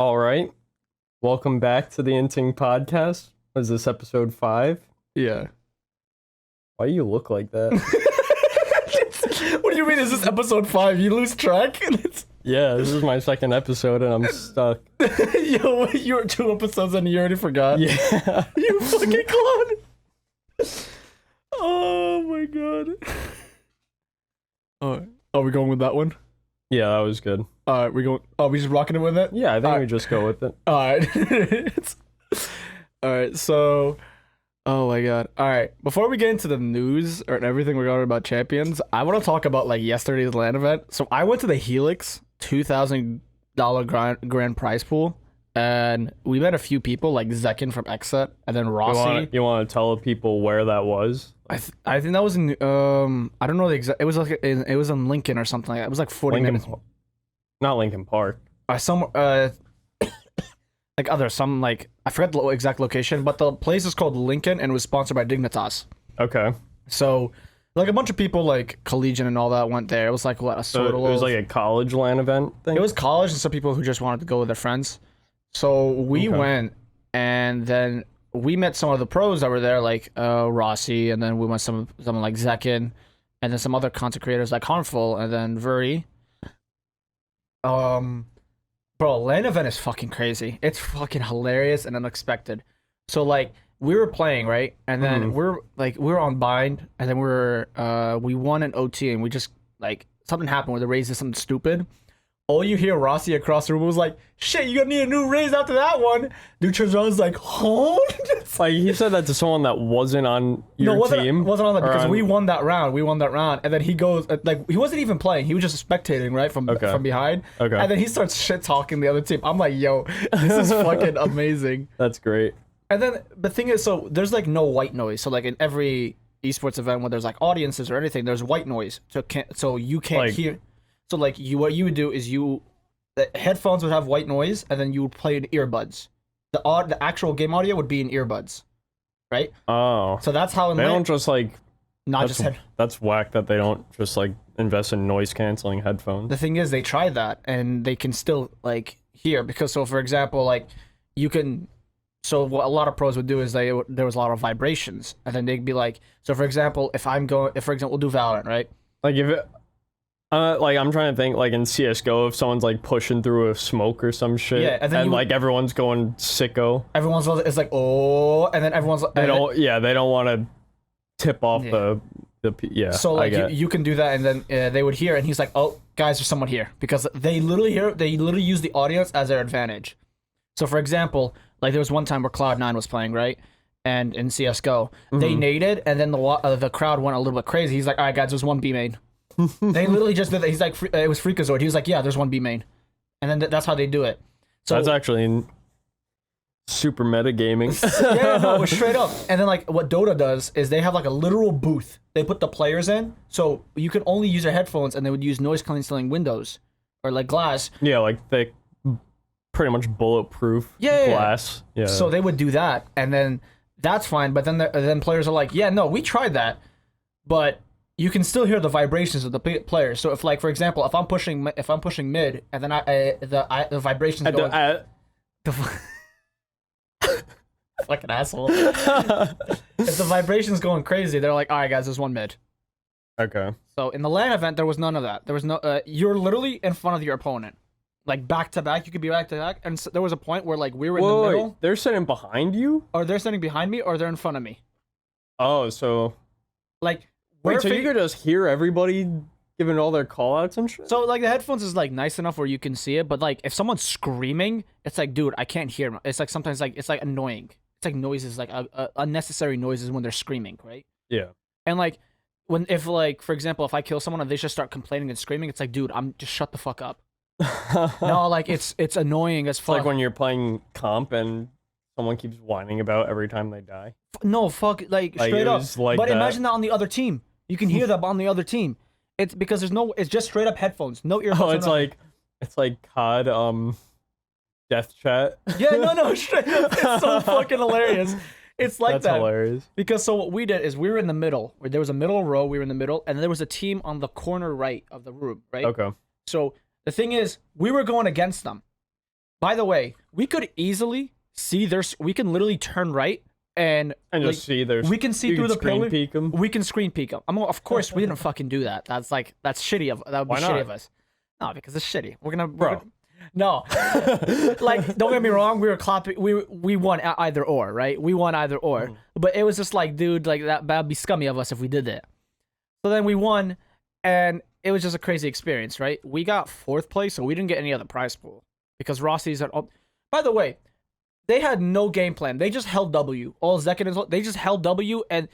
All right. Welcome back to the Inting podcast. Was this episode 5? Yeah. Why do you look like that? What do you mean? Is this episode 5? You lose track? Yeah, this is my second episode and I'm stuck. Yo, you were 2 episodes and you already forgot. Yeah. You fucking clown. Oh my god. Oh, are we going with that one? Yeah, that was good. We going. Oh, we just rocking it with it. Yeah, I think we just go with it. All right. All right. So, oh my god. All right. Before we get into the news or everything we're going about champions, I want to talk about like yesterday's LAN event. So I went to the Helix $2,000 grand prize pool, and we met a few people like Zekin from Exet, and then Rossi. You want to tell people where that was? I think that was in I don't know the exact. It was like it was in Lincoln or something like that. It was like 40 minutes. Not Lincoln Park. Some like some like I forgot the exact location, but the place is called Lincoln and it was sponsored by Dignitas. Okay. So like a bunch of people like Collegian and all that went there. It was like what a So sort it was like a college LAN event thing? It was college and some people who just wanted to go with their friends. So we went, and then we met some of the pros that were there, like Rossi, and then we met someone like Zekin, and then some other content creators like Harmful, and then Vuri. Bro, LAN event is fucking crazy. It's fucking hilarious and unexpected. So like we were playing, right? And then we were on bind, and then we won an OT, and we just like something happened where the raise did something stupid. All you hear Rossi across the room was like, shit, you're gonna need a new raise after that one. Dude turns around and is like, huh? Like he said that to someone that wasn't on your team? Wasn't on that because we won that round. And then he goes, like, he wasn't even playing. He was just spectating, right, from behind. Okay. And then he starts shit-talking the other team. I'm like, yo, this is fucking amazing. That's great. And then the thing is, so there's like no white noise. So like in every esports event when there's like audiences or anything, there's white noise. So you can't hear. So like what you would do is the headphones would have white noise, and then you would play in earbuds. The actual game audio would be in earbuds, right? Oh. So that's how they don't just like that's whack that they don't just like invest in noise canceling headphones. The thing is, they tried that and they can still like hear because so for example, like you can. So what a lot of pros would do is there was a lot of vibrations, and then they'd be like, so for example, if for example we'll do Valorant, right? Like if it. Like I'm trying to think, like in CS:GO, if someone's like pushing through a smoke or some shit, yeah, and then like everyone's going sicko. Everyone's it's like oh, and then everyone's they don't want to tip off the. So like you can do that, and then they would hear, and he's like, oh, guys, there's someone here because they literally use the audience as their advantage. So for example, like there was one time where Cloud9 was playing, right, and in CS:GO they naded, and then the crowd went a little bit crazy. He's like, all right, guys, there's one B main. They literally just did that. He's like, it was Freakazoid. He was like, yeah, there's one B main, and then that's how they do it. So that's actually super metagaming. Yeah, no, it was straight up. And then like what Dota does is they have like a literal booth. They put the players in, so you can only use their headphones, and they would use noise canceling windows or like glass. Yeah, like thick, pretty much bulletproof glass. Yeah. So they would do that, and then that's fine. But then players are like, yeah, no, we tried that, but you can still hear the vibrations of the players. So if, like, for example, if I'm pushing mid, and then the vibrations going. Fucking asshole. If the vibrations going crazy, they're like, all right, guys, there's one mid. Okay. So in the LAN event, there was none of that. There was no. You're literally in front of your opponent, like back to back. You could be back to back, and so there was a point where like we were in the middle. Wait, they're sitting behind you, or they're sitting behind me, or they're in front of me. Oh, so like. Wait, so you could just hear everybody giving all their call-outs and shit? So, like, the headphones is, like, nice enough where you can see it, but, like, if someone's screaming, it's like, dude, I can't hear them. It's, like, sometimes, like, it's, like, annoying. It's, like, noises, like, unnecessary noises when they're screaming, right? Yeah. And, like, if, like, for example, if I kill someone and they just start complaining and screaming, it's like, dude, just shut the fuck up. No, like, it's annoying as fuck. It's like when you're playing comp and someone keeps whining about every time they die. No, fuck, like straight up. Like but imagine that on the other team. You can hear that on the other team. It's because it's just straight up headphones, no earphones. Oh, it's like COD death chat. Yeah, no, straight up. It's so fucking hilarious. It's like That's that. hilarious. Because so what we did is we were in the middle, where there was a middle row, we were in the middle, and there was a team on the corner right of the room, right? Okay. So the thing is, we were going against them. By the way, we could easily see we can literally turn right and just like, see there's. we can see through the pillar. Peek them. We can screen peek them. Of course, we didn't fucking do that. That's shitty that would be shitty of us. No, because it's shitty. We're gonna no. Like, don't get me wrong. We were clapping. We won either or, right? We won either or. But it was just like, dude, like that'd be scummy of us if we did that. So then we won, and it was just a crazy experience, right? We got 4th place, so we didn't get any other prize pool because Rossi's at. By the way, they had no game plan. They just held W. All Zekans, they just held W, and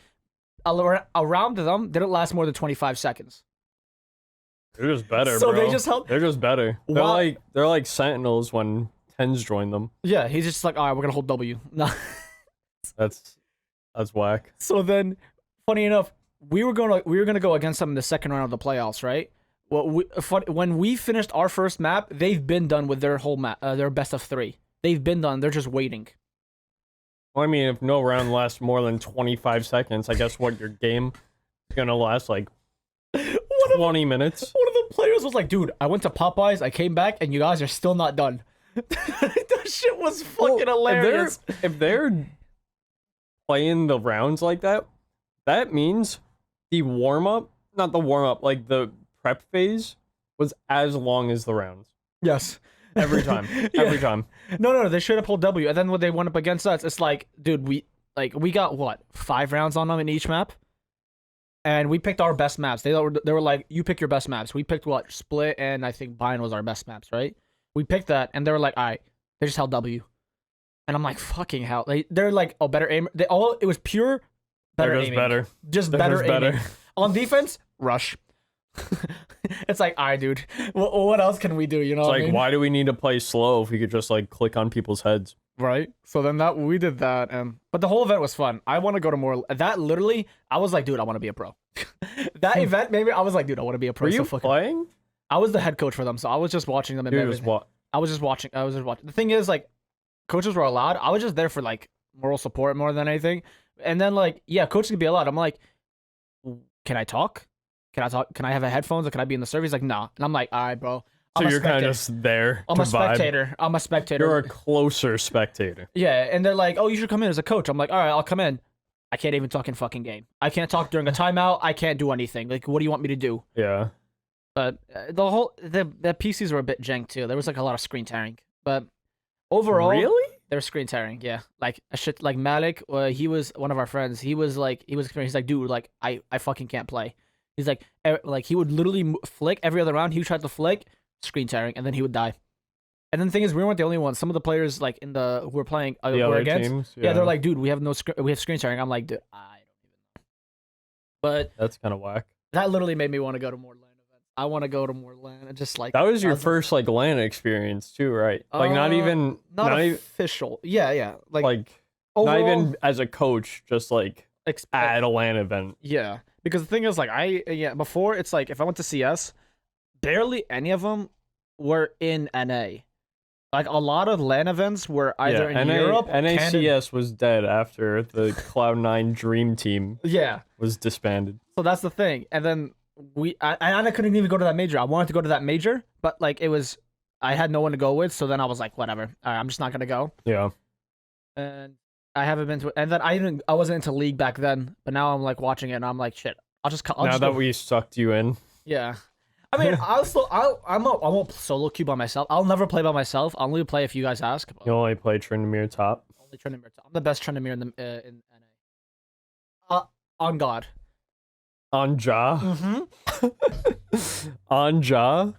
around them didn't last more than 25 seconds. They're just better, so bro. They just held. They're just better. They're like Sentinels when Tens join them. Yeah, he's just like, all right, we're gonna hold W. No. That's whack. So then, funny enough, we were gonna go against them in the second round of the playoffs, right? Well, when we finished our first map, they've been done with their whole map, their best of 3. They've been done. They're just waiting. Well, I mean, if no round lasts more than 25 seconds, I guess your game is gonna last like 20 minutes. One of the players was like, dude, I went to Popeyes, I came back, and you guys are still not done. That shit was fucking hilarious. If they're playing the rounds like that, that means the not the warm-up, like the prep phase was as long as the rounds. Yes. Every time. Yeah. Every time. No, they should have pulled W. And then when they went up against us, it's like, dude, we got what, 5 rounds on them in each map? And we picked our best maps. They were like, you pick your best maps. We picked what? Split and I think Bind was our best maps, right? We picked that, and they were like, all right, they just held W. And I'm like, fucking hell. They're like, oh, better aim. It was pure better aiming. Better. Just better aiming. On defense, rush. It's like, all right, dude. What else can we do? You know, it's what like, I mean? why do we need to play slow if we could just like click on people's heads? Right. So then we did that, but the whole event was fun. I want to go to more. That literally, I was like, dude, I want to be a pro. That event, maybe I was like, dude, I want to be a pro. Were you playing? I was the head coach for them, so I was just watching them. And I was just watching. The thing is, like, coaches were allowed. I was just there for like moral support more than anything. And then like, yeah, coaches can be allowed. I'm like, can I talk? Can I have headphones, or can I be in the server? He's like, nah. And I'm like, all right, bro. So you're kind of just there. I'm a spectator. I'm a spectator. You're a closer spectator. Yeah, and they're like, oh, you should come in as a coach. I'm like, all right, I'll come in. I can't even talk in fucking game. I can't talk during a timeout. I can't do anything. Like, what do you want me to do? Yeah. But the PCs were a bit jank too. There was like a lot of screen tearing. But overall, really, they were screen tearing. Yeah, like a shit. Like Malik, he was one of our friends. He's like, dude, like I fucking can't play. He's like he would literally flick every other round. He would try to flick, screen tearing, and then he would die. And then the thing is, we weren't the only ones. Some of the players like who were playing were against. Teams, yeah, they're like, dude, we have screen tearing. I'm like, dude, I don't even know. But that's kind of whack. That literally made me want to go to more LAN events. I want to go to more LAN and just like. That was your first like LAN experience too, right? Like not official. Yeah, like overall, not even as a coach, just like at a LAN event. Yeah, because the thing is, like before it's like if I went to CS, barely any of them were in NA. Like a lot of LAN events were either in Europe. NACS was dead after the Cloud9 Dream Team. Yeah, was disbanded. So that's the thing. And then I couldn't even go to that major. I wanted to go to that major, but like I had no one to go with. So then I was like, whatever. All right, I'm just not gonna go. Yeah. And I haven't been to. And then I wasn't into League back then, but now I'm like watching it, and I'm like, shit. We sucked you in. Yeah. I mean, I won't solo queue by myself. I'll never play by myself. I'll only play if you guys ask. You only play Tryndamere top. Only Tryndamere top. I'm the best Tryndamere in NA. On God. On Jaw. Mm-hmm. On Jaw.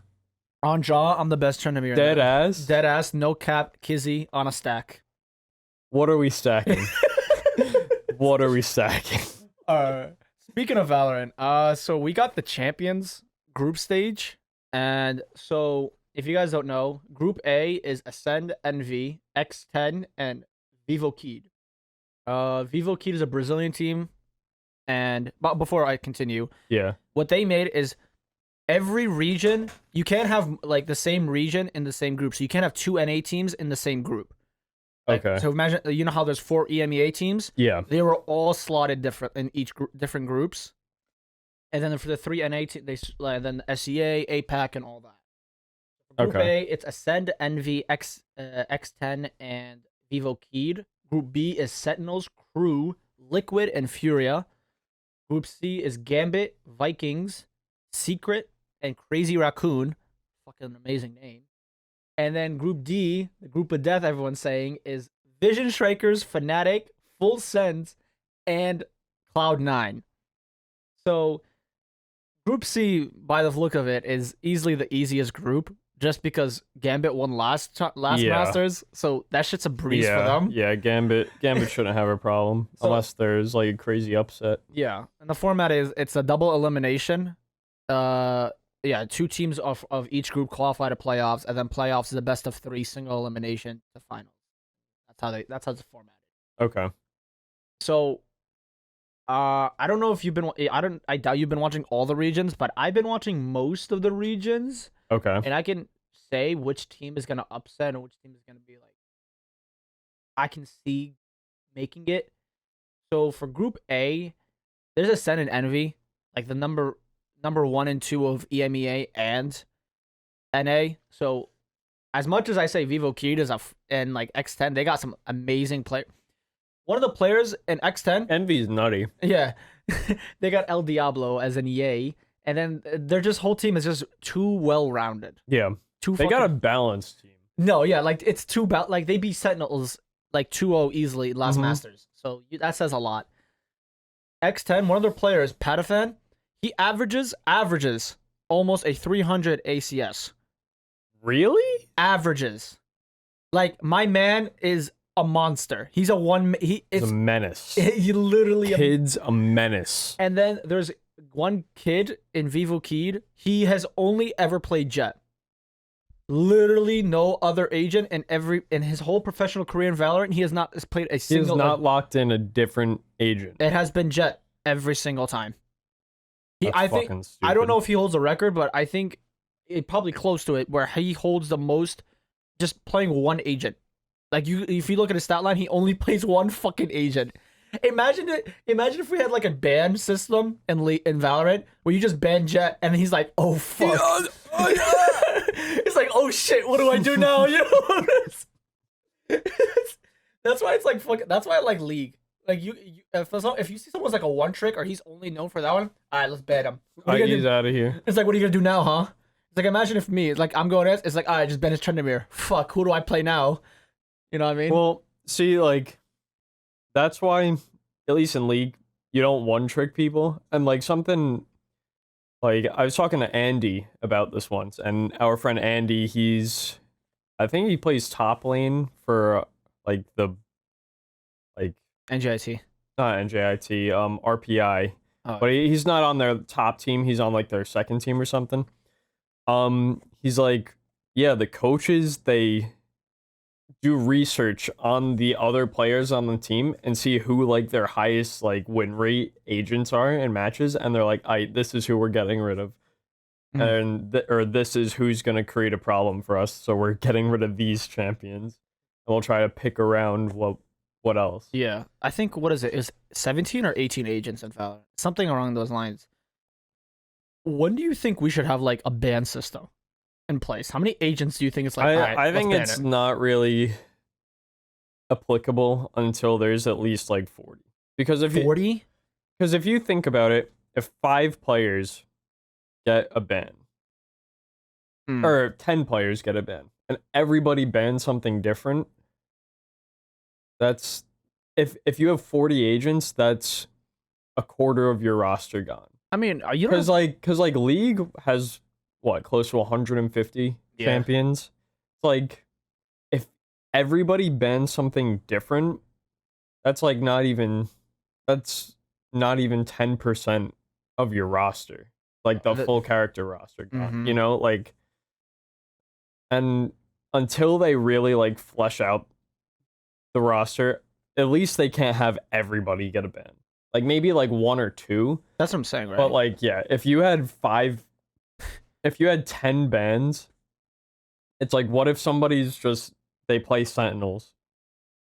On Jaw. I'm the best Tryndamere. Dead ass. Dead ass. No cap. Kizzy on a stack. What are we stacking? What are we stacking? Speaking of Valorant, so we got the Champions group stage, and so if you guys don't know, Group A is Ascend, NV, X10, and Vivo Kid. Vivo Kid is a Brazilian team, but before I continue, yeah, what they made is every region, you can't have like the same region in the same group, so you can't have 2 NA teams in the same group. Like, okay. So imagine, you know how there's 4 EMEA teams? Yeah. They were all slotted different in each different groups. And then for the 3 NA teams, then SEA, APAC, and all that. Group A, it's Ascend, Envy, X10, and Vivo Keyed. Group B is Sentinels, Crew, Liquid, and Furia. Group C is Gambit, Vikings, Secret, and Crazy Raccoon. Fucking amazing name. And then Group D, the group of death everyone's saying, is Vision Strikers, Fnatic, Full Send, and Cloud9. So Group C, by the look of it, is easily the easiest group, just because Gambit won last Masters, so that shit's a breeze for them. Yeah, Gambit shouldn't have a problem unless there's like a crazy upset. Yeah, and the format is it's a double elimination. Yeah, 2 teams of each group qualify to playoffs, and then playoffs is the best of 3 single elimination to finals. That's how it's formatted. Okay. So, I don't know if you've been. I doubt you've been watching all the regions, but I've been watching most of the regions. Okay. And I can say which team is gonna upset and which team is gonna be like. I can see making it. So for Group A, there's Ascend and Envy, like the number 1 and 2 of EMEA and NA. So as much as I say Vivo Keyed is and like X10, they got some amazing play. One of the players in X10, Envy's nutty. Yeah, they got El Diablo as an EA, and then their whole team is just too well rounded. Yeah, they got a balanced team. No, yeah, like it's too like they beat Sentinels like 2-0 easily last Masters, so that says a lot. X10, one of their players, Patafan, he averages almost a 300 ACS. Really? Averages. Like my man is a monster. He's He's a menace. He literally a menace. And then there's one kid in Vivo Keyed. He has only ever played Jet. Literally no other agent in his whole professional career in Valorant. He has not played a single. He has not locked in a different agent. It has been Jet every single time. I think stupid. I don't know if he holds a record, but I think it probably close to it, where he holds the most just playing one agent. Like if you look at his stat line, he only plays one fucking agent. Imagine if we had like a ban system in Valorant where you just ban Jet and he's like, oh fuck. It's like, oh shit, what do I do now? You know? That's why it's like fuck. That's why I like League. Like if you see someone's like a one trick or he's only known for that one, all right, let's ban him. He's out of here. It's like, what are you gonna do now, huh? It's like, imagine if me, it's like I'm going as, it's like, all right, just ban his Trendemir. Fuck, who do I play now? You know what I mean? Well, see, like, that's why, at least in League, you don't one-trick people. And, like, something, like, I was talking to Andy about this once, and our friend Andy, I think he plays top lane for, like, NJIT. Not NJIT, RPI. Oh. But he's not on their top team, he's on, like, their second team or something. He's like, yeah, the coaches, they do research on the other players on the team and see who like their highest like win rate agents are in matches, and they're like, this is who we're getting rid of, and or this is who's gonna create a problem for us, so we're getting rid of these champions, and we'll try to pick around what else. Yeah, I think what is 17 or 18 agents in Valorant, something along those lines. When do you think we should have like a ban system in place? How many agents do you think it's like? I think it's not really applicable until there's at least like 40. Because if 40? Because if you think about it, if 5 players get a ban, or 10 players get a ban, and everybody bans something different, that's if you have 40 agents, that's a quarter of your roster gone. I mean, because like League has what, close to 150 champions. It's like if everybody bans something different, that's not even 10% of your roster, like the full character roster gone, you know, like, and until they really like flesh out the roster, at least they can't have everybody get a ban. Like maybe like 1 or 2. That's what I'm saying, right? But like, yeah, if you had 10 bans, it's like, what if somebody's they play Sentinels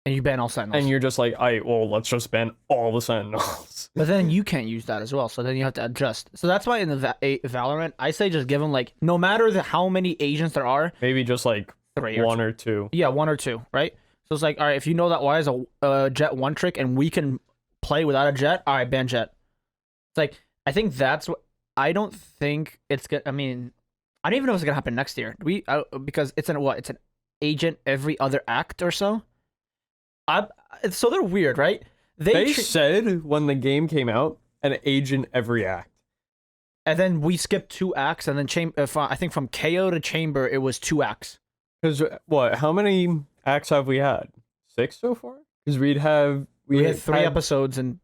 And you ban all Sentinels. And you're just like, all right, well, let's just ban all the Sentinels. But then you can't use that as well, so then you have to adjust. So that's why in the Valorant, I say just give them, like, no matter how many agents there are. Maybe just, like, 3 one or two. Yeah, 1 or 2, right? So it's like, all right, if you know that Y is a Jet 1 trick and we can play without a Jet, all right, ban Jet. It's like, I think that's what, I don't think it's good. I mean, I don't even know if it's going to happen next year. Because it's it's an agent every other act or so. So they're weird, right? They said when the game came out, an agent every act. And then we skipped 2 acts, and then I think from KO to Chamber, it was 2 acts. Because what? How many acts have we had? 6 so far? Because we had 3 episodes and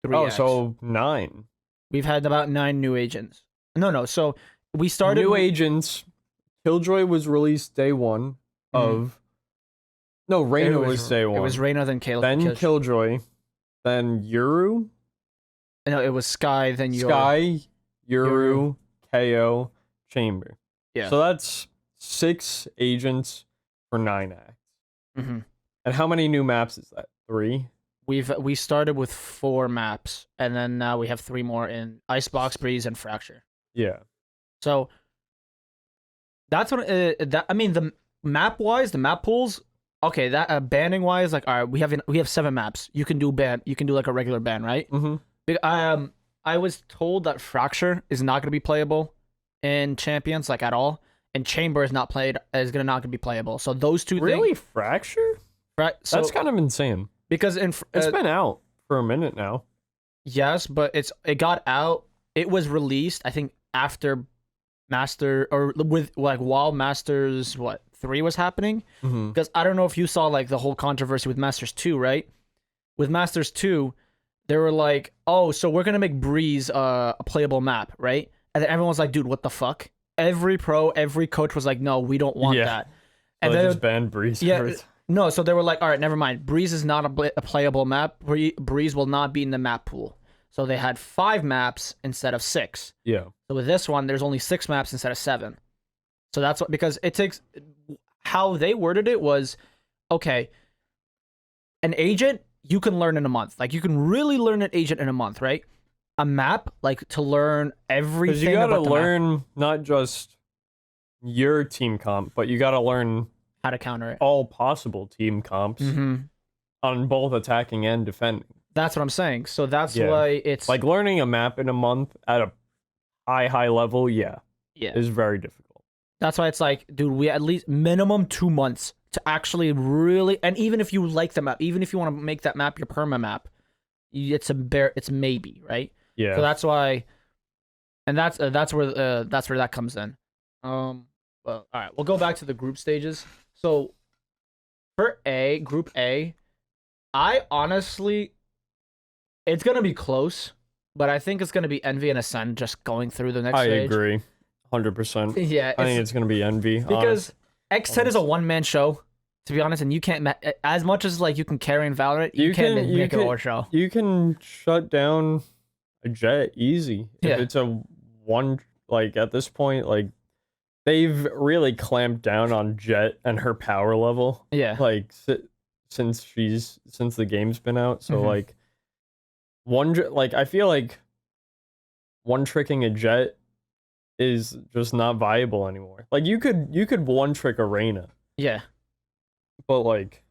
3 acts. So 9. We've had about 9 new agents. No. So we started new agents. Killjoy was released day 1 of. No, Reyna was day 1. It was Reyna, then Then Killjoy, then Yuru. No, it was Sky, then Sky, Yuru, KO, Chamber. Yeah. So that's 6 agents for 9 acts. Mm-hmm. And how many new maps is that? 3? We started with 4 maps, and then now we have 3 more in Icebox, Breeze, and Fracture. Yeah. So that's what I mean. The map wise, the map pools. Okay, that banning wise, like, all right, we have 7 maps. You can do like a regular ban, right? Mm-hmm. I was told that Fracture is not going to be playable in Champions, like, at all, and Chamber is not gonna be playable. So those 2 really things. Fracture? Right. So, that's kind of insane. Because it's been out for a minute now. Yes, but it got out. It was released, I think, after Master or with like while Masters 3 was happening. Because I don't know if you saw like the whole controversy with Masters 2, right? With Masters 2, they were like, oh, so we're gonna make Breeze a playable map, right? And then everyone was like, dude, what the fuck? Every coach was like, no, we don't want that. And so then just banned Breeze. Yeah. No, so they were like, all right, never mind. Breeze is not a playable map. Breeze will not be in the map pool. So they had 5 maps instead of 6. Yeah. So with this one, there's only 6 maps instead of 7. So that's what, because it takes, how they worded it was, okay, an agent you can learn in a month. Like, you can really learn an agent in a month, right? A map, like, to learn everything. Because you gotta learn not just your team comp, but you gotta learn how to counter it. All possible team comps on both attacking and defending. That's what I'm saying. So that's why it's like learning a map in a month at a high level. Is very difficult. That's why it's like, dude, we at least minimum 2 months to actually really, and even if you like the map, even if you want to make that map your perma map, it's maybe, right? Yeah. So that's why, and that's where that comes in. Well, all right, we'll go back to the group stages. So for Group A, I honestly, it's gonna be close, but I think it's gonna be Envy and Ascend just going through the next stage. I agree, 100%. Yeah, I think it's gonna be Envy because X10 is a one-man show, to be honest, and you can't as much as like you can carry in Valorant, you can't make it a show. You can shut down a Jet easy. If it's a one, like at this point, like. They've really clamped down on Jet and her power level. Yeah. Like since the game's been out, so like I feel like one tricking a Jet is just not viable anymore. Like you could one trick a Reyna. Yeah. But like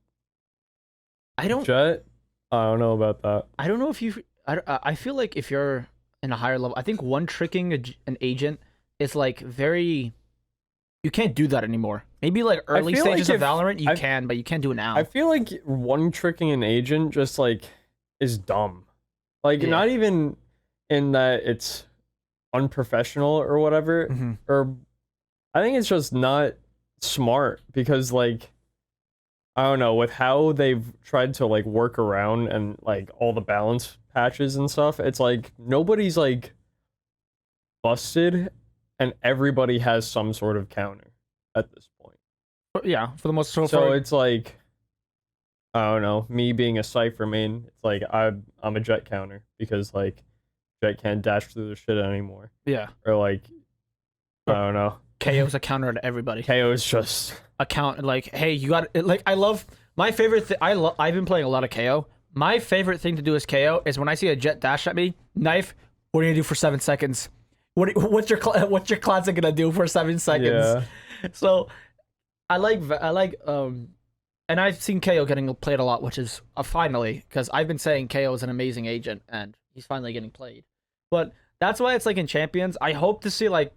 Jet, I don't know about that. I don't know if you I feel like if you're in a higher level, I think one tricking an agent is like very. You can't do that anymore. Maybe like early stages of Valorant, you can, but you can't do it now. I feel like one tricking an agent just like is dumb. Like not even in that it's unprofessional or whatever. Or I think it's just not smart because like I don't know, with how they've tried to like work around and like all the balance patches and stuff, it's like nobody's like busted. And everybody has some sort of counter at this point. Yeah, for the most so it's like, I don't know, me being a Cypher main, it's like I'm a Jet counter because like Jet can't dash through the shit anymore. Yeah. Or like, I don't know. KO's a counter to everybody. KO is just a count. Like, hey, you got like I love My favorite thing, I've been playing a lot of KO. My favorite thing to do as KO is when I see a Jet dash at me, knife. What are you gonna do for 7 seconds? What's your classic gonna do for 7 seconds? Yeah. So I like and I've seen KO getting played a lot, which is finally, because I've been saying KO is an amazing agent and he's finally getting played. But that's why it's like in Champions, I hope to see like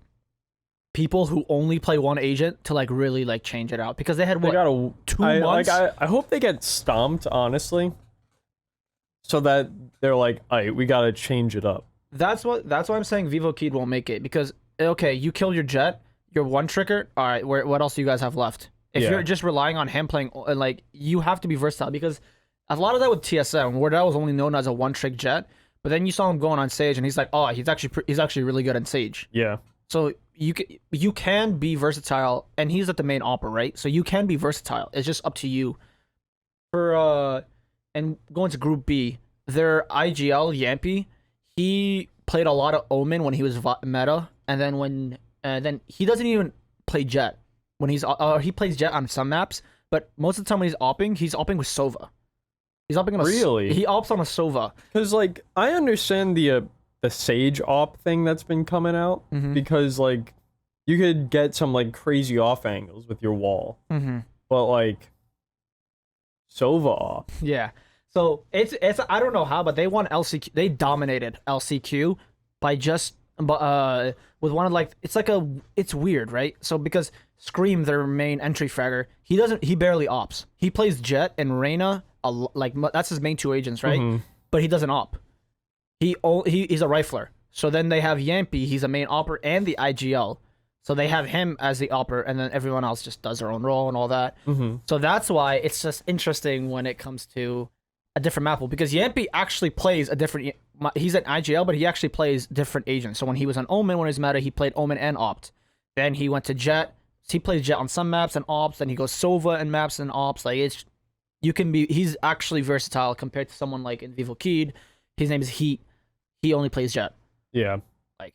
people who only play one agent to like really like change it out, because they had 2 months. I hope they get stomped, honestly, so that they're like, all right, we gotta change it up. That's why I'm saying Vivo Kid won't make it, because okay, you killed your Jet, your one tricker. All right, what else do you guys have left? If you're just relying on him playing, like, you have to be versatile, because a lot of that with TSM, where that was only known as a one trick Jet, but then you saw him going on Sage and he's like, oh, he's actually really good in Sage. Yeah. So you can be versatile, and he's at the main opera, right? So you can be versatile. It's just up to you. And going to Group B, their IGL Yampy, he played a lot of Omen when he was meta, and then he doesn't even play Jet when he plays Jet on some maps, but most of the time when he's opping with Sova. He's opping on he opts on a Sova. Because like I understand the Sage op thing that's been coming out, because like you could get some like crazy off angles with your wall, but like Sova op. Yeah. So it's I don't know how, but they won LCQ. They dominated LCQ by just with one of like it's weird, right? So because Scream, their main entry fragger, he barely ops. He plays Jet and Reyna, like that's his main 2 agents, right? But he doesn't op. He's a rifler. So then they have Yampy, he's a main opper and the IGL. So they have him as the opper, and then everyone else just does their own role and all that. So that's why it's just interesting when it comes to a different map, because Yampy actually plays a different. He's an IGL, but he actually plays different agents. So when he was on Omen, when he was meta, he played Omen and Opt. Then he went to Jet. He plays Jet on some maps and Ops. Then he goes Sova and maps and Ops. Like he's actually versatile compared to someone like in Vivo Kid. His name is Heat. He only plays Jet. Yeah. Like,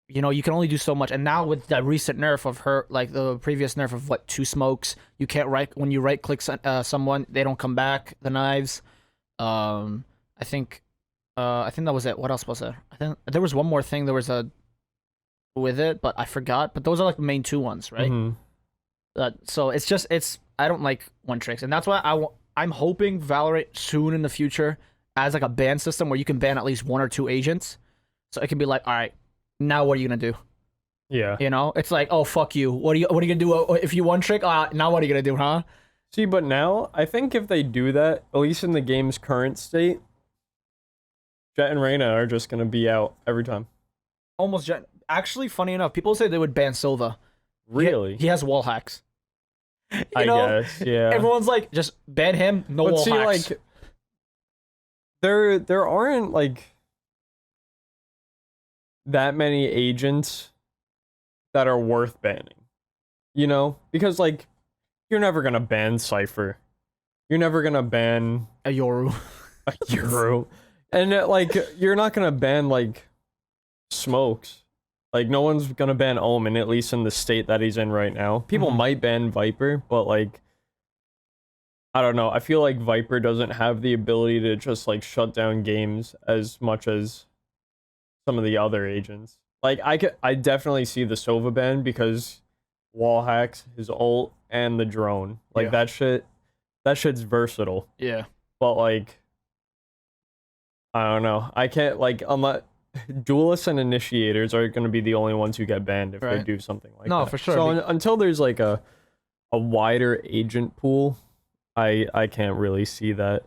you can only do so much. And now with the recent nerf of her, like the previous nerf of 2 smokes, you can't when you right click someone, they don't come back. The knives. I think that was it. What else was there? I think there was one more thing. There was with it, but I forgot. But those are like the main 2 ones, right? So it's I don't like one tricks, and that's why I'm hoping Valorant soon in the future as like a ban system where you can ban at least 1 or 2 agents, so it can be like, all right, now what are you gonna do? Yeah, it's like, oh fuck you. What are you gonna do if you one trick? Now what are you gonna do, huh? See, but now I think if they do that, at least in the game's current state, Jet and Reyna are just gonna be out every time. Almost Jet. Actually, funny enough, people say they would ban Silva. Really? He has wall hacks. I guess, yeah. Everyone's like, just ban him. No wall hacks. Like, there aren't like that many agents that are worth banning, because like you're never gonna ban Cypher, you're never gonna ban a Yoru, and like you're not gonna ban like Smokes. Like no one's gonna ban Omen, at least in the state that he's in right now. People might ban Viper, but like I don't know. I feel like Viper doesn't have the ability to just like shut down games as much as some of the other agents. Like I definitely see the Sova ban because wall hacks, his ult, and the drone. Like that shit's versatile. Yeah. But like I don't know. I can't like duelists and initiators are going to be the only ones who get banned if they do something like that. No, for sure. So until there's like a wider agent pool, I can't really see that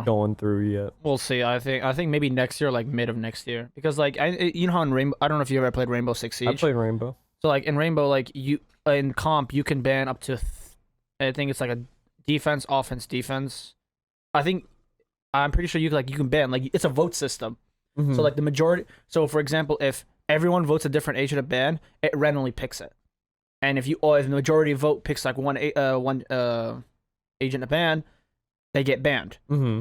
going through yet. We'll see. I think maybe next year, like mid of next year, because like how in Rainbow, I don't know if you ever played Rainbow Six Siege. I played Rainbow. So like in Rainbow, like in comp you can ban up to I think it's like a defense, offense, defense. I'm pretty sure you can ban, like it's a vote system. So like the majority. So for example, if everyone votes a different agent to ban, it randomly picks it. And if the majority vote picks like one agent to ban, they get banned.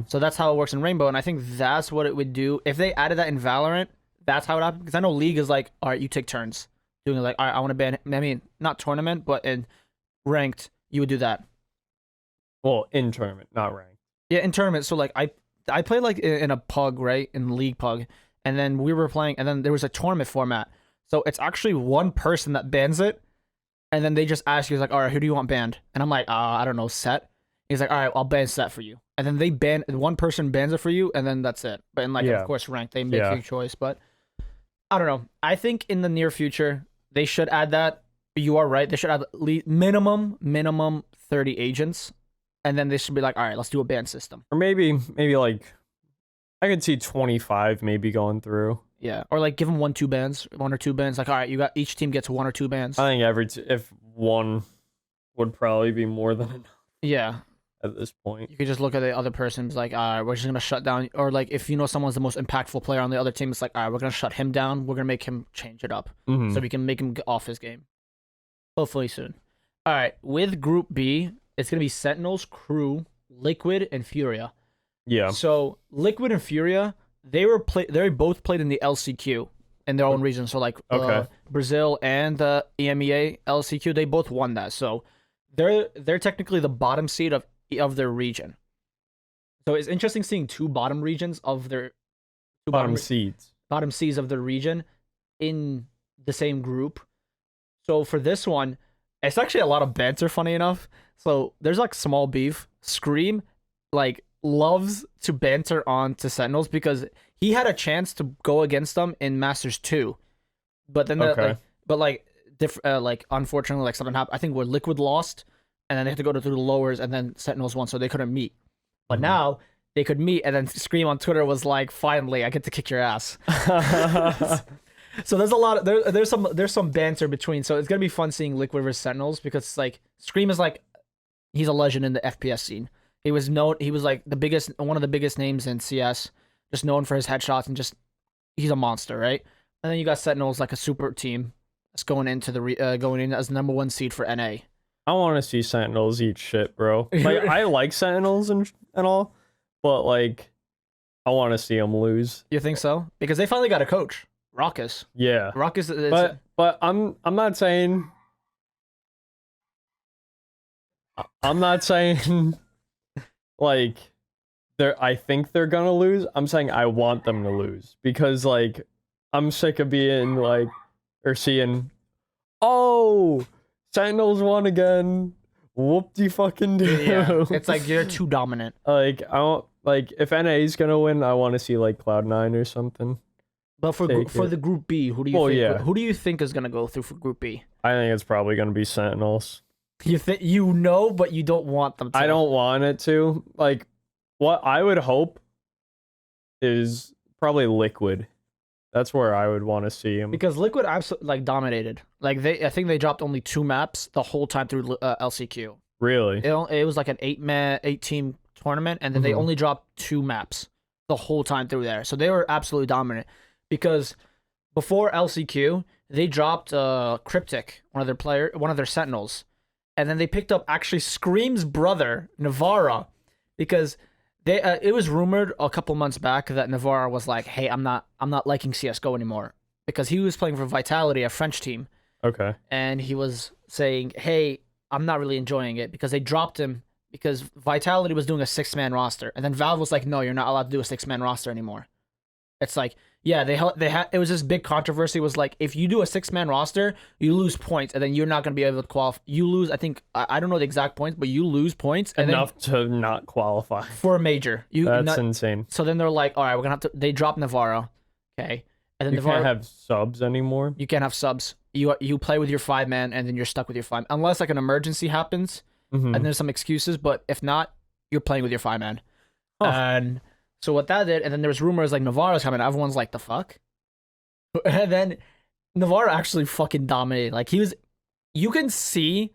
So that's how it works in Rainbow, and I think that's what it would do if they added that in Valorant. That's how it happened, because I know League is like, all right, you take turns doing it. Like, all right, I want to ban. I mean, not tournament, but in ranked, you would do that. Well, in tournament, not ranked. Yeah, in tournament. So like I played like in a pug, right? In league pug. And then we were playing, and then there was a tournament format. So it's actually one person that bans it, and then they just ask you, like, all right, who do you want banned? And I'm like, I don't know, Set. He's like, all right, I'll ban Set for you. And then they ban, one person bans it for you, and then that's it. But in like, of course, ranked, they make your choice. But I don't know. I think in the near future, they should add that. You are right. They should add minimum 30 agents. And then they should be like, all right, let's do a ban system. Or maybe like, I could see 25 maybe going through. Yeah, or like give them 1 or 2 bans. Like, all right, you got each team gets 1 or 2 bans. I think if one would probably be more than enough. Yeah. At this point, you could just look at the other person's like, all right, we're just gonna shut down. Or like, if you know someone's the most impactful player on the other team, it's like, all right, we're gonna shut him down. We're gonna make him change it up, so we can make him get off his game. Hopefully soon. All right, with Group B, it's gonna be Sentinels, Crew, Liquid, and Furia. Yeah. So Liquid and Furia, they both played in the LCQ in their own region. So like Brazil and the EMEA LCQ, they both won that. So they're technically the bottom seed of their region. So it's interesting seeing 2 bottom regions of their bottom seeds of their region in the same group. So for this one, it's actually a lot of banter, funny enough. So there's like small beef. Scream like loves to banter on to Sentinels because he had a chance to go against them in Masters 2, but then unfortunately like something happened. I think where Liquid lost, and then they had to go through the lowers, and then Sentinels won, so they couldn't meet. But now they could meet, and then Scream on Twitter was like, "Finally, I get to kick your ass." So there's a lot of there's some banter between. So it's gonna be fun seeing Liquid versus Sentinels because it's like Scream is like he's a legend in the FPS scene. He was like one of the biggest names in CS, just known for his headshots and just he's a monster, right? And then you got Sentinels, like a super team that's going into going in as the #1 seed for NA. I want to see Sentinels eat shit, bro. Like I like Sentinels and all, but like I want to see them lose. You think so? Because they finally got a coach, Raucus. Yeah, Raucus. But I'm not saying. I'm not saying. Like, I think they're gonna lose. I'm saying I want them to lose because, like, I'm sick of being like, or seeing, oh, Sentinels won again. Whoop-de-fucking-do. Yeah, it's like you're too dominant. Like, I don't like if NA's gonna win. I want to see like Cloud9 or something. But for the Group B, who do you think? Yeah. Who do you think is gonna go through for Group B? I think it's probably gonna be Sentinels. You think but you don't want them to. I don't want it to. Like, what I would hope is probably Liquid. That's where I would want to see him. Because Liquid absolutely like dominated. Like I think they dropped only 2 maps the whole time through LCQ. Really? It was like an 8-team tournament, and then they only dropped 2 maps the whole time through there. So they were absolutely dominant. Because before LCQ, they dropped Cryptic, one of their Sentinels. And then they picked up actually Scream's brother, Navarra, because it was rumored a couple months back that Navarra was like, "Hey, I'm not liking CS:GO anymore," because he was playing for Vitality, a French team. Okay. And he was saying, "Hey, I'm not really enjoying it," because they dropped him because Vitality was doing a 6-man roster, and then Valve was like, "No, you're not allowed to do a 6-man roster anymore." It's like, yeah, they had it was this big controversy. Was like, if you do a 6-man roster, you lose points, and then you're not gonna be able to qualify. You lose, I think, I don't know the exact points, but you lose points enough to not qualify for a major. That's insane. So then they're like, all right, we're gonna have to. They drop Navarro, okay, and then you can't have subs anymore. You can't have subs. You play with your 5-man, and then you're stuck with your 5, unless like an emergency happens, and there's some excuses. But if not, you're playing with your 5-man, and. So what that did, and then there was rumors like Navarro's coming. Everyone's like, the fuck? And then Navarro actually fucking dominated. Like you can see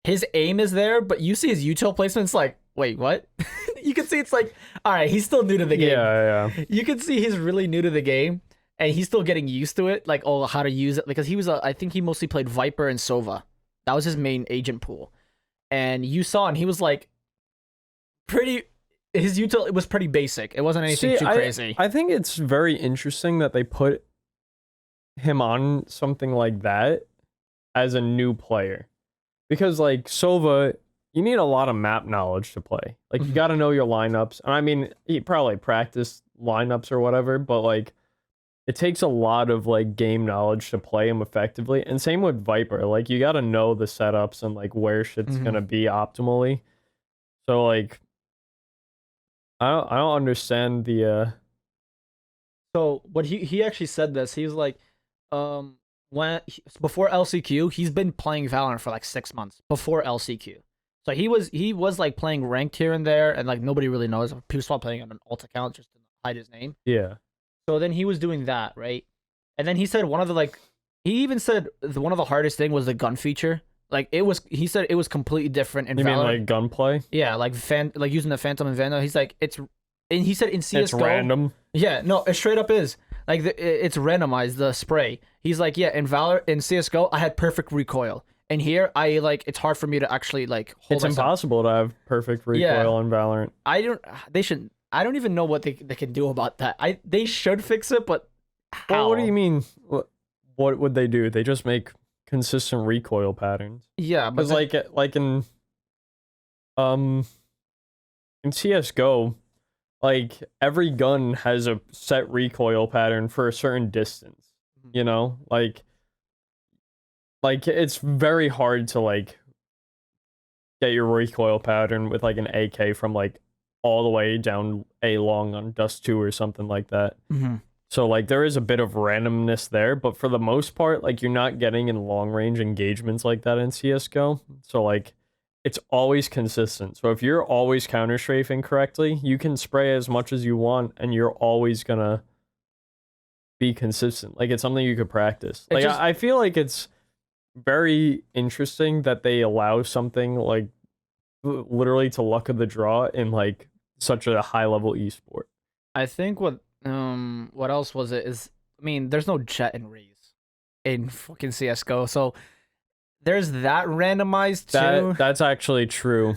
his aim is there, but you see his util placement. It's like, wait, what? You can see it's like, all right, he's still new to the game. Yeah. You can see he's really new to the game, and he's still getting used to it, like how to use it. Because he was, I think he mostly played Viper and Sova. That was his main agent pool, and you saw, and he was like pretty. His util was pretty basic. It wasn't anything too crazy. I think it's very interesting that they put him on something like that as a new player. Because like Sova you need a lot of map knowledge to play. Like, you got to know your lineups. And I mean, you probably practice lineups or whatever, but like, it takes a lot of like game knowledge to play them effectively. And same with Viper. Like, you got to know the setups and like where shit's gonna be optimally. So like, I don't understand the. So what he actually said this. He was like, before LCQ, he's been playing Valorant for like 6 months before LCQ. So he was like playing ranked here and there, and like nobody really knows. People start playing on an alt account just to hide his name. Yeah. So then he was doing that, right? And then he said one of the one of the hardest thing was the gun feature. Like he said it was completely different in You Valorant. mean like gunplay? Yeah, like using the Phantom and Vandal. He's like and he said in CS:GO it's random. Yeah, no, it straight up is. Like it's randomized, the spray. He's like, yeah, in CS:GO, I had perfect recoil. And here it's hard for me to actually like hold It's myself. impossible to have perfect recoil in Valorant. I don't even know what they can do about that. They should fix it, but how? Well, what do you mean? What would they do? They just make consistent recoil patterns. Yeah, but like in CS:GO, like every gun has a set recoil pattern for a certain distance. You know, like it's very hard to like get your recoil pattern with like an AK from like all the way down a long on Dust 2 or something like that. So like there is a bit of randomness there, but for the most part, like you're not getting in long range engagements like that in CS:GO. So like it's always consistent. So if you're always counter strafing correctly, you can spray as much as you want and you're always gonna be consistent. Like it's something you could practice. Like I feel like it's very interesting that they allow something like literally to luck of the draw in like such a high level esport. I think what else was it is, I mean, there's no Jet and Raze in fucking CS:GO, so there's that randomized too. That's actually true.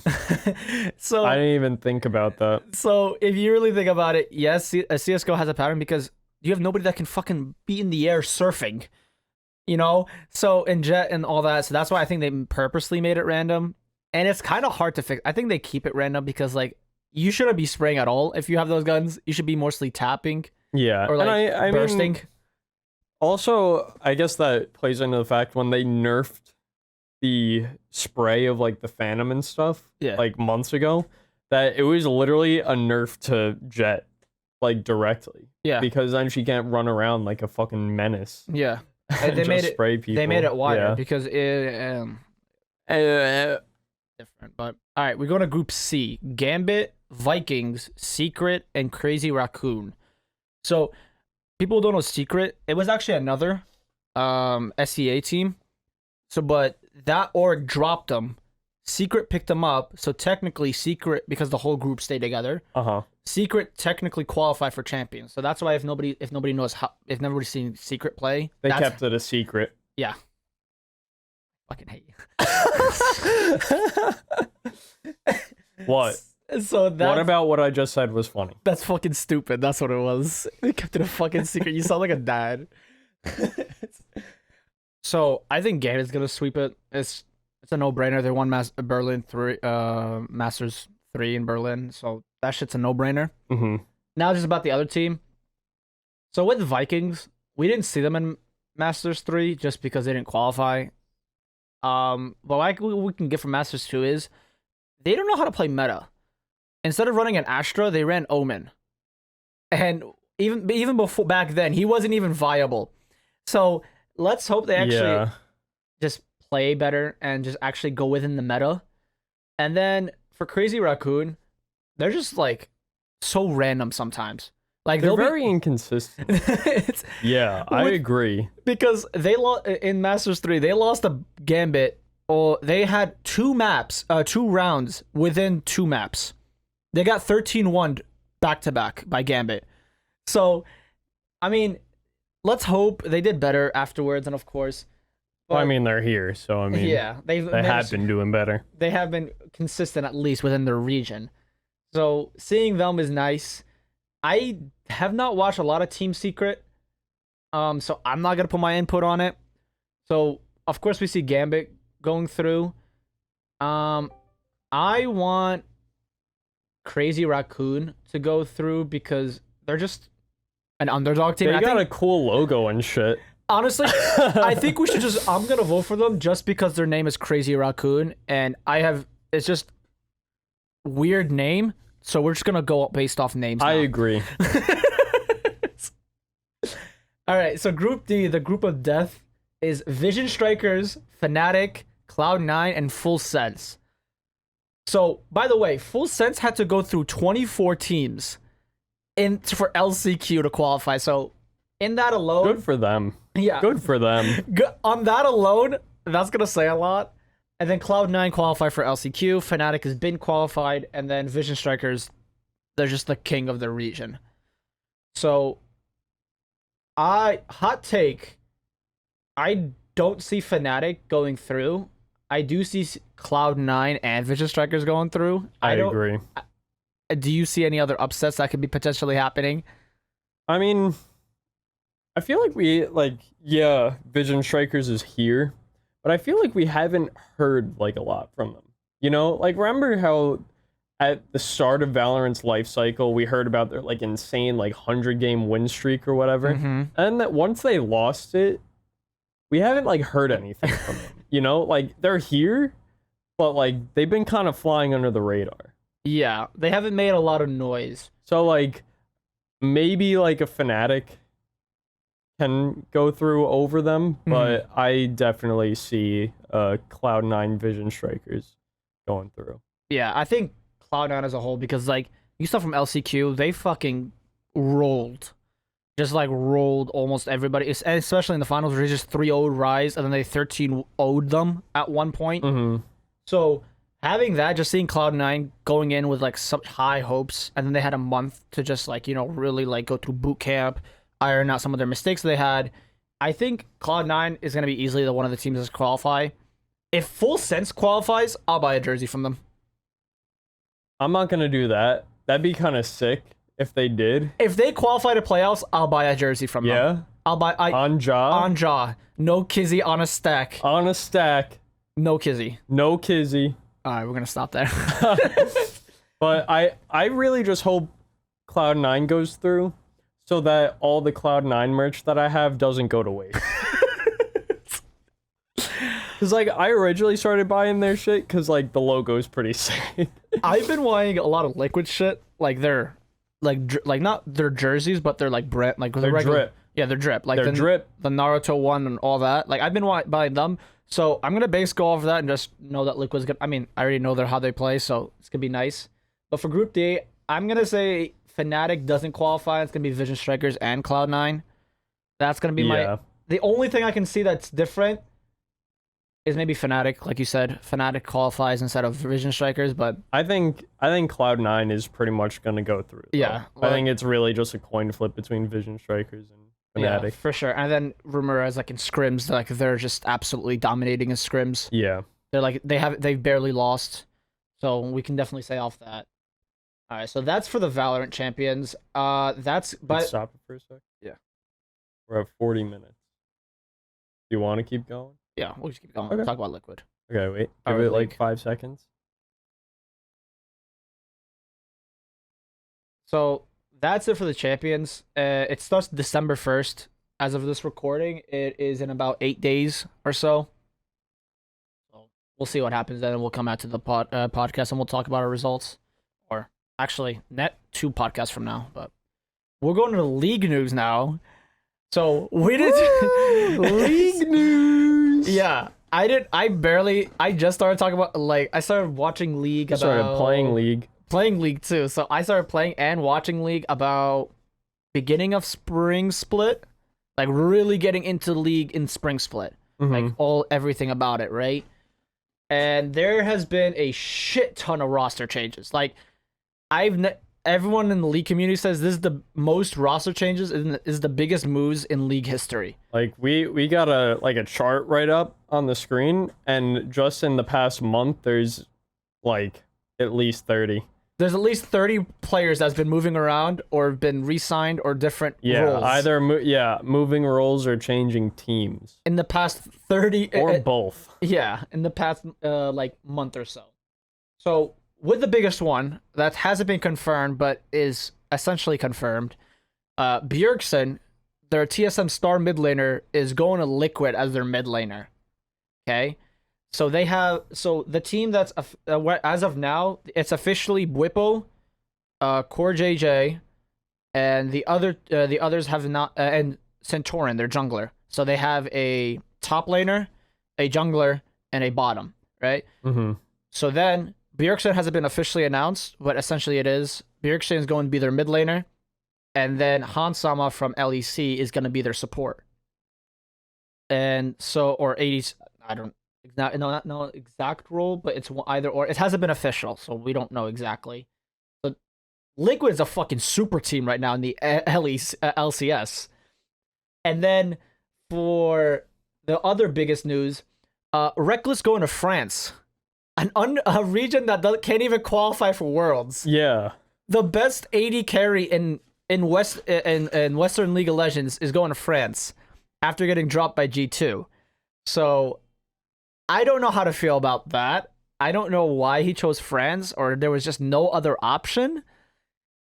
So I didn't even think about that. So if you really think about it, yes, CS:GO has a pattern because you have nobody that can fucking be in the air surfing, you know? So in Jet and all that, so that's why I think they purposely made it random. And it's kind of hard to fix. I think they keep it random because like you shouldn't be spraying at all if you have those guns. You should be mostly tapping. Yeah, or like I bursting. Mean, also, I guess that plays into the fact when they nerfed the spray of like the Phantom and stuff, like months ago, that it was literally a nerf to Jet, like directly. Yeah, because then she can't run around like a fucking menace. Yeah, and they made it spray people. They made it wider because it different. But all right, we go to Group C: Gambit, Vikings, Secret, and Crazy Raccoon. So people don't know Secret. It was actually another SEA team. So, but that org dropped them. Secret picked them up. So technically, Secret, because the whole group stayed together. Secret technically qualified for champions. So that's why if nobody's seen Secret play, they kept it a secret. Yeah. Fucking hate you. What? So what about what I just said was funny? That's fucking stupid. That's what it was. They kept it a fucking secret. You sound like a dad. So I think Gambit's gonna sweep it. It's a no-brainer. They won Masters 3 in Berlin, so that shit's a no-brainer. Now just about the other team. So with the Vikings, we didn't see them in Masters 3 just because they didn't qualify. But what we can get from Masters 2 is they don't know how to play meta. Instead of running an Astra, they ran Omen. And even before back then, he wasn't even viable. So let's hope they actually just play better and just actually go within the meta. And then for Crazy Raccoon, they're just like so random sometimes. Like they're very inconsistent. I agree. Because they lost in Masters 3, they lost a Gambit, or they had two rounds within 2 maps. They got 13-1 back-to-back by Gambit. So, I mean, let's hope they did better afterwards, and of course. Well, I mean, they're here, so I mean, they have been doing better. They have been consistent, at least within their region. So, seeing them is nice. I have not watched a lot of Team Secret, so I'm not going to put my input on it. So, of course, we see Gambit going through. I'm I want Crazy Raccoon to go through because they're just an underdog team. They got a cool logo and shit. Honestly, I think we should just. I'm gonna vote for them just because their name is Crazy Raccoon, and it's just weird name. So we're just gonna go based off names. I agree. All right, so Group D, the group of death, is Vision Strikers, Fnatic, Cloud9, and Full Sense. So, by the way, Full Sense had to go through 24 teams for LCQ to qualify. So, in that alone... Good for them. Yeah. Good for them. On that alone, that's going to say a lot. And then Cloud9 qualified for LCQ. Fnatic has been qualified. And then Vision Strikers, they're just the king of their region. So... hot take, I don't see Fnatic going through. I do see Cloud9 and Vision Strikers going through. I agree. Do you see any other upsets that could be potentially happening? I mean, I feel like Vision Strikers is here, but I feel like we haven't heard like a lot from them. You know, like remember how at the start of Valorant's life cycle, we heard about their like insane like 100-game win streak or whatever. Mm-hmm. And that once they lost it, we haven't like heard anything from them. You know, like they're here, but like they've been kind of flying under the radar. Yeah, they haven't made a lot of noise. So like maybe like a Fnatic can go through over them, but I definitely see Cloud9 Vision Strikers going through. Yeah, I think Cloud9 as a whole, because like you saw from LCQ, they fucking rolled. Just like rolled almost everybody, especially in the finals where they just 3-0'd Rise and then they 13-0'd them at one point. Mm-hmm. So having that, just seeing Cloud9 going in with like such high hopes, and then they had a month to just like, you know, really like go through boot camp, iron out some of their mistakes they had. I think Cloud9 is going to be easily the one of the teams that qualify. If Full Sense qualifies, I'll buy a jersey from them. I'm not going to do that. That'd be kind of sick if they did. If they qualify to playoffs, I'll buy a jersey from them. Yeah? I'll buy... On jaw? On jaw. No kizzy on a stack. On a stack. No kizzy. No kizzy. All right, we're going to stop there. But I really just hope Cloud9 goes through so that all the Cloud9 merch that I have doesn't go to waste. Because, like, I originally started buying their shit because, like, the logo is pretty sick. I've been buying a lot of Liquid shit. Like, they're, like not their jerseys, but they're, like, brand, like, they're regular, drip. Yeah, they're drip. Like, they're drip. The Naruto one and all that. Like, I've been buying them. So, I'm going to base go off of that and just know that Liquid's good. I mean, I already know how they play, so it's going to be nice. But for Group D, I'm going to say Fnatic doesn't qualify. It's going to be Vision Strikers and Cloud9. That's going to be my... The only thing I can see that's different is maybe Fnatic, like you said. Fnatic qualifies instead of Vision Strikers, but... I think Cloud9 is pretty much going to go through. Yeah. I think it's really just a coin flip between Vision Strikers and Fnatic. Yeah, for sure. And then rumor is like in scrims, like they're just absolutely dominating in scrims. Yeah. They're like they've barely lost. So we can definitely say off that. All right, so that's for the Valorant Champions. That's Let's stop it for a sec. Yeah. We're at 40 minutes. Do you want to keep going? Yeah, we'll just keep going. Okay. We'll talk about Liquid. Okay, wait. Give it like 5 seconds. So that's it for the champions. It starts December 1st. As of this recording, it is in about 8 days or so. So we'll see what happens then. We'll come out to the podcast and we'll talk about our results. Or actually, net 2 podcasts from now. But we're going to the league news now. So we did league news. Yeah, I just started talking about, like, I started watching League about... started playing League. Playing League too. So I started playing and watching League about beginning of Spring Split. Like, really getting into League in Spring Split. Mm-hmm. Like, everything about it, right? And there has been a shit ton of roster changes. Like, everyone in the League community says this is the most roster changes and is the biggest moves in League history. Like, we got a chart right up on the screen, and just in the past month, there's like at least 30. There's at least 30 players that's been moving around or been re-signed or different roles. Either moving roles or changing teams. In the past 30... Or both. Yeah, in the past like month or so. So with the biggest one that hasn't been confirmed but is essentially confirmed, Bjergsen, their TSM star mid laner, is going to Liquid as their mid laner. Okay, so the team that's as of now, it's officially Bwipo, Core JJ, and the others have not, and Centauran, their jungler. So they have a top laner, a jungler, and a bottom, right? Mm-hmm. So then Bjergsen hasn't been officially announced, but essentially it is. Bjergsen is going to be their mid laner, and then Hansama from LEC is going to be their support. And so, or 80s, I don't not know exact role, but it's either or. It hasn't been official, so we don't know exactly. But Liquid is a fucking super team right now in the LCS. And then for the other biggest news, Reckless going to France, a region that can't even qualify for Worlds. Yeah, the best AD carry in Western League of Legends is going to France after getting dropped by G2. So I don't know how to feel about that. I don't know why he chose France, or there was just no other option,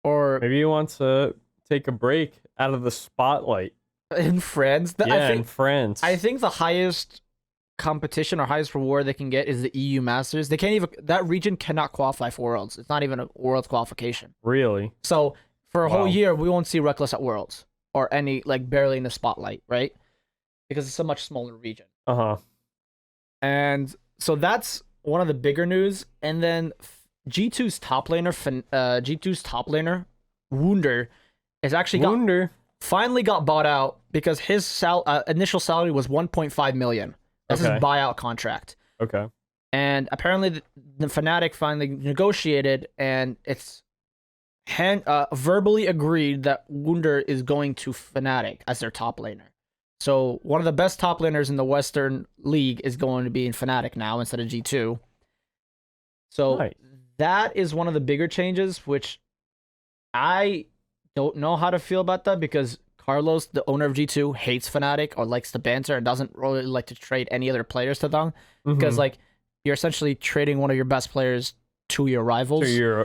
or maybe he wants to take a break out of the spotlight in France. In France. I think the highest competition or highest reward they can get is the EU Masters. They can't even, that region cannot qualify for Worlds. It's not even a Worlds qualification. Really? So for a whole year, we won't see Reckless at Worlds or any, like, barely in the spotlight, right? Because it's a much smaller region. Uh-huh. And so that's one of the bigger news. And then G2's top laner, Wunder, is actually finally got bought out because his initial salary was 1.5 million. That's his buyout contract. Okay. And apparently the Fnatic finally negotiated, and it's verbally agreed that Wunder is going to Fnatic as their top laner. So one of the best top laners in the Western League is going to be in Fnatic now instead of G2. So that is one of the bigger changes, which I don't know how to feel about that, because Carlos, the owner of G2, hates Fnatic or likes to banter and doesn't really like to trade any other players to them. Because, like, you're essentially trading one of your best players to your rivals. To your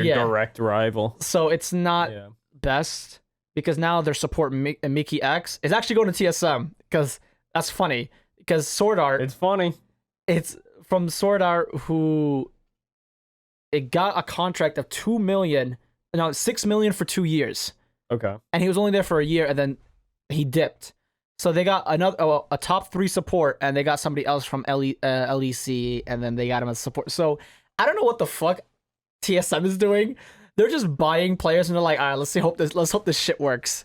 direct rival. So it's not best, because now their support, Mickey X, is actually going to TSM. Because that's funny. Because Sword Art... It's funny. It's from Sword Art, who... It got a contract of 6 million for 2 years. Okay. And he was only there for a year, and then he dipped. So they got a top 3 support, and they got somebody else from LEC, and then they got him as support. So I don't know what the fuck TSM is doing. They're just buying players, and they're like, all right, let's hope this shit works.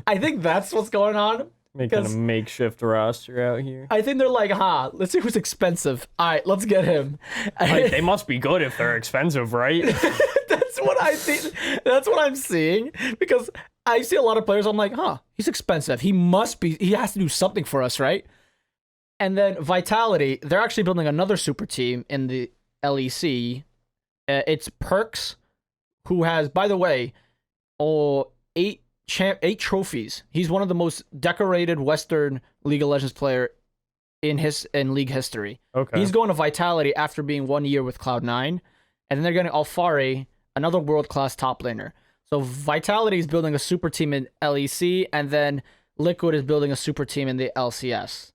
I think that's what's going on. Making a makeshift roster out here. I think they're like, let's see who's expensive. All right, let's get him. Like, they must be good if they're expensive, right? That's what I think. That's what I'm seeing, because I see a lot of players. I'm like, he's expensive. He has to do something for us, right? And then Vitality, they're actually building another super team in the LEC. It's Perks, who has, by the way, 8 trophies. He's one of the most decorated Western League of Legends player in league history. Okay. He's going to Vitality after being 1 year with Cloud9, and then they're getting Alfari, another world-class top laner. So Vitality is building a super team in LEC, and then Liquid is building a super team in the LCS.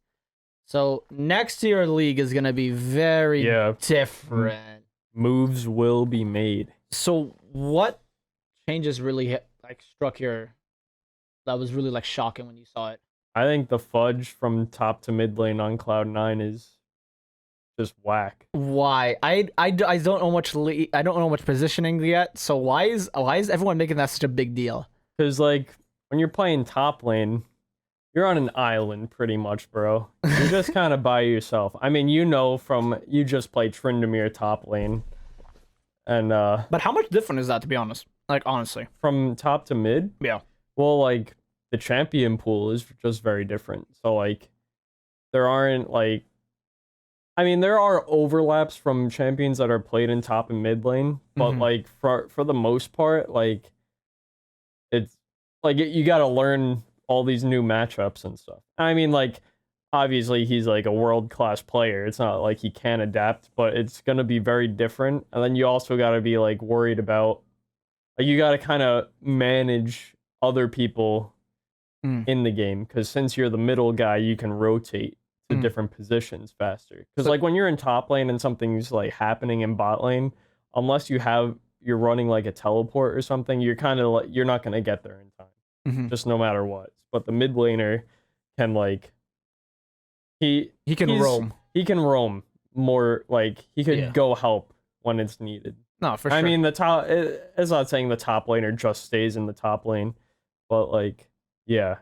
So next year league is going to be very different. Moves will be made. So what changes really struck that was really shocking when you saw it? I think the fudge from top to mid lane on Cloud9 is just whack. Why? I don't know much I don't know much positioning yet. So why is everyone making that such a big deal? Because when you're playing top lane, you're on an island pretty much, bro. You're just kind of by yourself. I mean, you just played Tryndamere top lane, and but how much different is that, to be honest? Honestly, from top to mid? Yeah. Well, the champion pool is just very different. So there aren't there are overlaps from champions that are played in top and mid lane, but for the most part, it's you got to learn all these new matchups and stuff. I mean, obviously he's like a world-class player. It's not like he can't adapt, but it's going to be very different. And then you also got to be like worried about, like, you got to kind of manage other people in the game, because since you're the middle guy, you can rotate to different positions faster. Because like when you're in top lane and something's like happening in bot lane, unless you're running like a teleport or something, you're kind of like, you're not going to get there in time, just no matter what. But the mid laner can like, he can roam. He can roam more, like he could go help when it's needed. No, for sure. I mean, it's not saying the top laner just stays in the top lane, but like, yeah,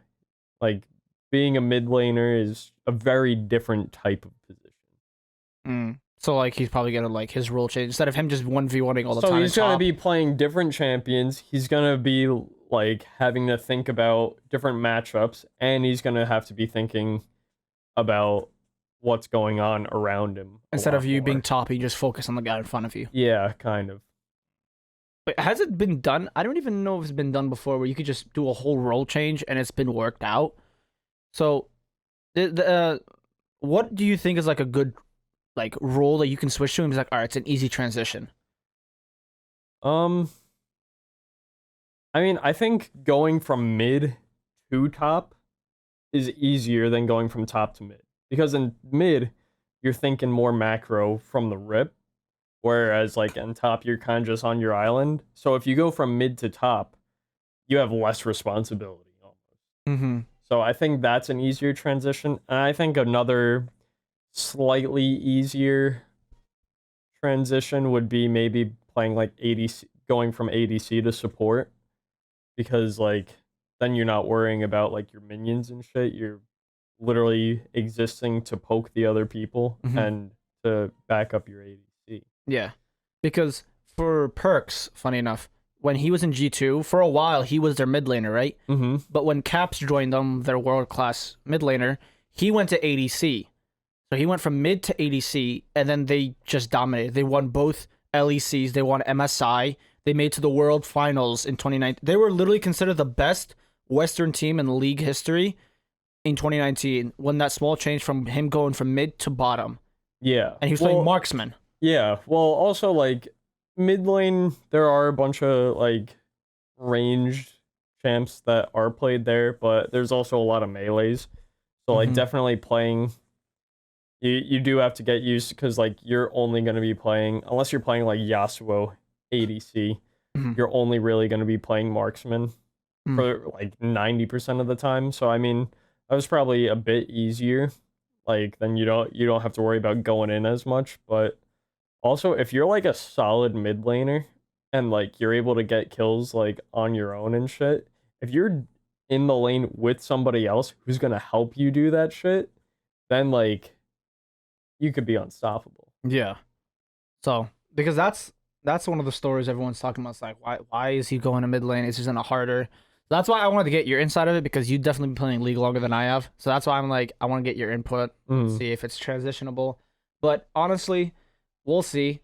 like being a mid laner is a very different type of position. So like he's probably gonna like his role change instead of him just 1v1ing all the time. So he's gonna be playing different champions. He's gonna be like having to think about different matchups, and he's gonna have to be thinking about what's going on around him. Instead of you being top, you just focus on the guy in front of you. Yeah, kind of. But has it been done? I don't even know if it's been done before, where you could just do a whole role change and it's been worked out. So, what do you think is like a good like role that you can switch to and be like, all right, it's an easy transition? I mean, I think going from mid to top is easier than going from top to mid, because in mid you're thinking more macro from the rip, whereas like in top you're kind of just on your island. So if you go from mid to top, you have less responsibility almost. So I think that's an easier transition. And I think another slightly easier transition would be maybe playing like ADC, going from ADC to support, because like then you're not worrying about like your minions and shit. You're literally existing to poke the other people and to back up your ADC. Yeah, because for Perks, funny enough, when he was in G2, for a while, he was their mid laner, right? But when Caps joined them, their world-class mid laner, he went to ADC. So he went from mid to ADC, and then they just dominated. They won both LECs. They won MSI. They made to the World Finals in 2019. They were literally considered the best Western team in league history in 2019, when that small change from him going from mid to bottom. Yeah. And he was playing marksman. Yeah. Well, also, like, mid lane, there are a bunch of, like, ranged champs that are played there, but there's also a lot of melees. So, like, definitely playing... You do have to get used, because, like, you're only going to be playing... Unless you're playing, like, Yasuo ADC, you're only really going to be playing marksman for, like, 90% of the time. So, I mean... That was probably a bit easier. Like, then you don't have to worry about going in as much. But also, if you're like a solid mid laner and like you're able to get kills like on your own and shit, if you're in the lane with somebody else who's gonna help you do that shit, then like you could be unstoppable. Yeah. So because that's one of the stories everyone's talking about. It's like, why is he going to mid lane? It's just in a harder. That's why I wanted to get your insight of it, because you've definitely been playing League longer than I have. So that's why I'm like, I want to get your input, see if it's transitionable. But honestly, we'll see.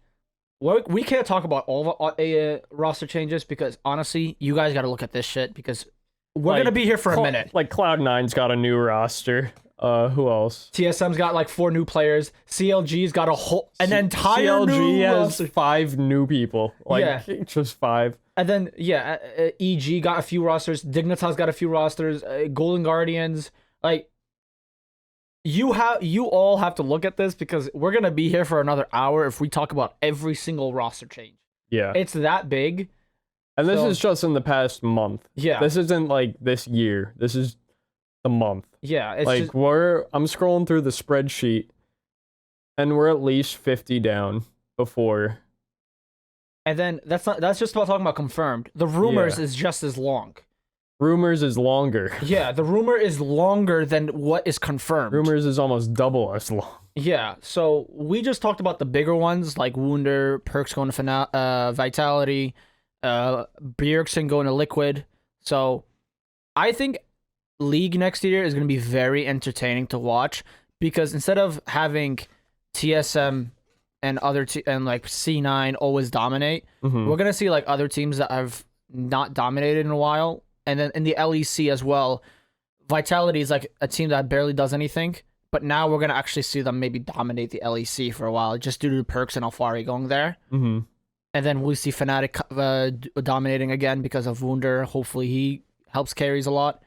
We can't talk about all the roster changes, because honestly, you guys got to look at this shit, because we're going to be here for a minute. Like Cloud9's got a new roster. Who else? TSM's got like 4 new players. CLG's got an entire CLG new has roster. 5 new people. Like, just 5. And then, EG got a few rosters. Dignitas got a few rosters. Golden Guardians. Like, you all have to look at this, because we're going to be here for another hour if we talk about every single roster change. Yeah. It's that big. And this is just in the past month. Yeah. This isn't like this year. This is the month. Yeah. It's like, I'm scrolling through the spreadsheet, and we're at least 50 down before. And then that's just about talking about confirmed. The rumors is just as long. Rumors is longer. Yeah, the rumor is longer than what is confirmed. Rumors is almost double as long. Yeah, so we just talked about the bigger ones, like Wunder, Perks going to Vitality, Bjergsen going to Liquid. So I think League next year is going to be very entertaining to watch, because instead of having TSM and and like C9 always dominate, we're gonna see like other teams that have not dominated in a while, and then in the LEC as well, Vitality is like a team that barely does anything, but now we're gonna actually see them maybe dominate the LEC for a while, just due to Perks and Alfari going there. Mm-hmm. And then we'll see Fnatic dominating again because of Wunder. Hopefully he helps carries a lot.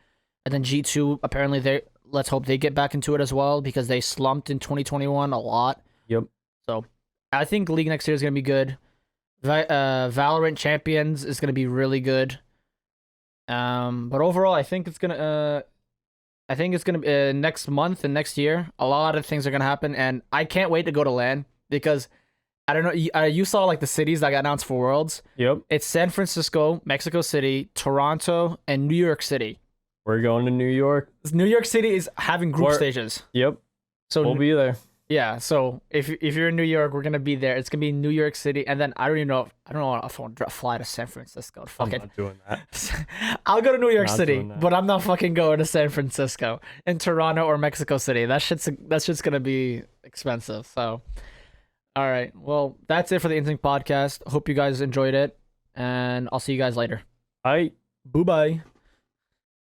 And then G2, apparently let's hope they get back into it as well because they slumped in 2021 a lot. Yep. So I think League next year is going to be good. Valorant Champions is going to be really good. But overall, I think it's going to next month and next year, a lot of things are going to happen. And I can't wait to go to LAN because I don't know. You saw like the cities that got announced for Worlds. Yep. It's San Francisco, Mexico City, Toronto, and New York City. We're going to New York. New York City is having group stages. Yep. So we'll be there. Yeah. So if you're in New York, we're gonna be there. It's gonna be New York City, and then I don't know if I want to fly to San Francisco. Fuck I'm it. not doing that. I'll go to New York City, but I'm not fucking going to San Francisco, in Toronto or Mexico City. That's just gonna be expensive. So. All right. Well, that's it for the Inting podcast. Hope you guys enjoyed it, and I'll see you guys later. Bye. Bye-bye.